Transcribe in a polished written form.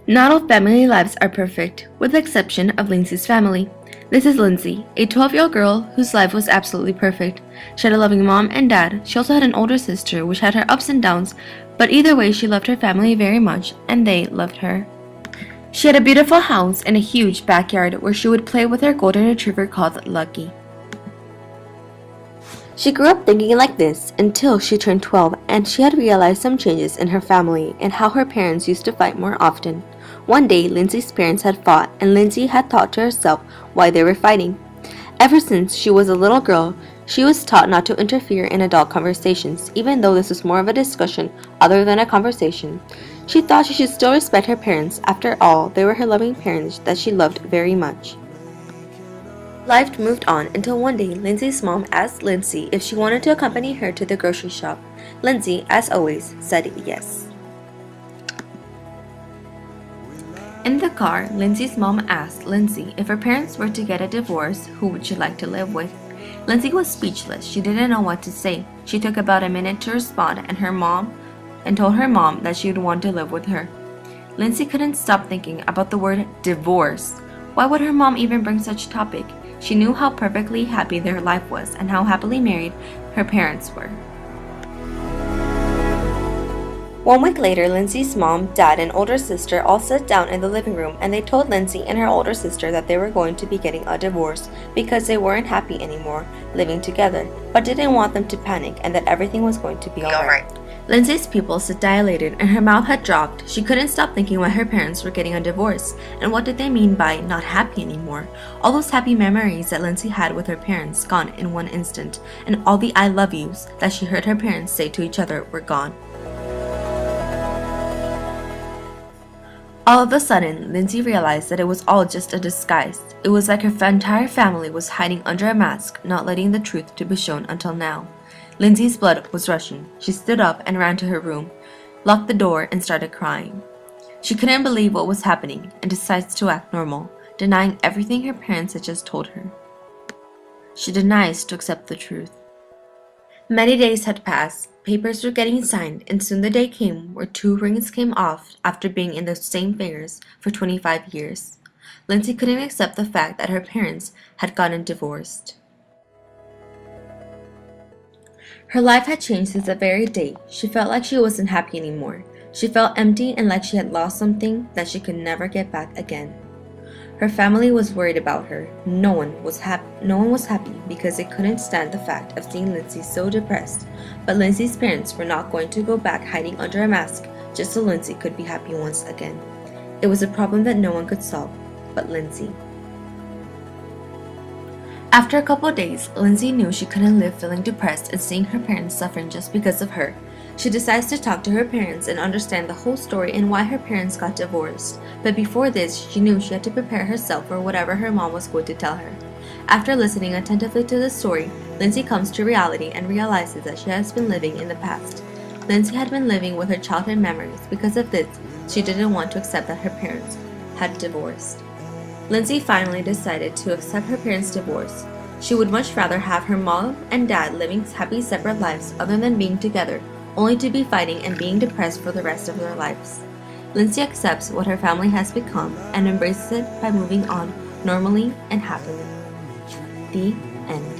Not all family lives are perfect, with the exception of Lindsay's family. This is Lindsay, a 12-year-old girl whose life was absolutely perfect. She had a loving mom and dad. She also had an older sister, which had her ups and downs, but either way, she loved her family very much, and they loved her. She had a beautiful house and a huge backyard where she would play with her golden retriever called Lucky. She grew up thinking like this until she turned 12 and she had realized some changes in her family and how her parents used to fight more often. One day, Lindsay's parents had fought and Lindsay had thought to herself why they were fighting. Ever since she was a little girl, she was taught not to interfere in adult conversations, even though this was more of a discussion other than a conversation. She thought she should still respect her parents. After all, they were her loving parents that she loved very much. Life moved on until one day Lindsay's mom asked Lindsay if she wanted to accompany her to the grocery shop. Lindsay, as always, said yes. In the car, Lindsay's mom asked Lindsay if her parents were to get a divorce, who would she like to live with? Lindsay was speechless. She didn't know what to say. She took about a minute to respond and told her mom that she would want to live with her. Lindsay couldn't stop thinking about the word divorce. Why would her mom even bring such a topic? She knew how perfectly happy their life was and how happily married her parents were. 1 week later, Lindsay's mom, dad, and older sister all sat down in the living room and they told Lindsay and her older sister that they were going to be getting a divorce because they weren't happy anymore living together, but didn't want them to panic and that everything was going to be alright. Lindsay's pupils had dilated and her mouth had dropped. She couldn't stop thinking why her parents were getting a divorce and what did they mean by not happy anymore. All those happy memories that Lindsay had with her parents gone in one instant, and all the I love yous that she heard her parents say to each other were gone. All of a sudden, Lindsay realized that it was all just a disguise. It was like her entire family was hiding under a mask, not letting the truth to be shown until now. Lindsay's blood was rushing. She stood up and ran to her room, locked the door, and started crying. She couldn't believe what was happening and decides to act normal, denying everything her parents had just told her. She denies to accept the truth. Many days had passed. Papers were getting signed, and soon the day came where 2 rings came off after being in the same fingers for 25 years. Lindsay couldn't accept the fact that her parents had gotten divorced. Her life had changed since that very day. She felt like she wasn't happy anymore. She felt empty and like she had lost something that she could never get back again. Her family was worried about her. No one was happy because they couldn't stand the fact of seeing Lindsay so depressed. But Lindsay's parents were not going to go back hiding under a mask just so Lindsay could be happy once again. It was a problem that no one could solve but Lindsay. After a couple of days, Lindsay knew she couldn't live feeling depressed and seeing her parents suffering just because of her. She decides to talk to her parents and understand the whole story and why her parents got divorced. But before this, she knew she had to prepare herself for whatever her mom was going to tell her. After listening attentively to the story, Lindsay comes to reality and realizes that she has been living in the past. Lindsay had been living with her childhood memories. Because of this, she didn't want to accept that her parents had divorced. Lindsay finally decided to accept her parents' divorce. She would much rather have her mom and dad living happy separate lives other than being together, only to be fighting and being depressed for the rest of their lives. Lindsay accepts what her family has become and embraces it by moving on normally and happily. The end.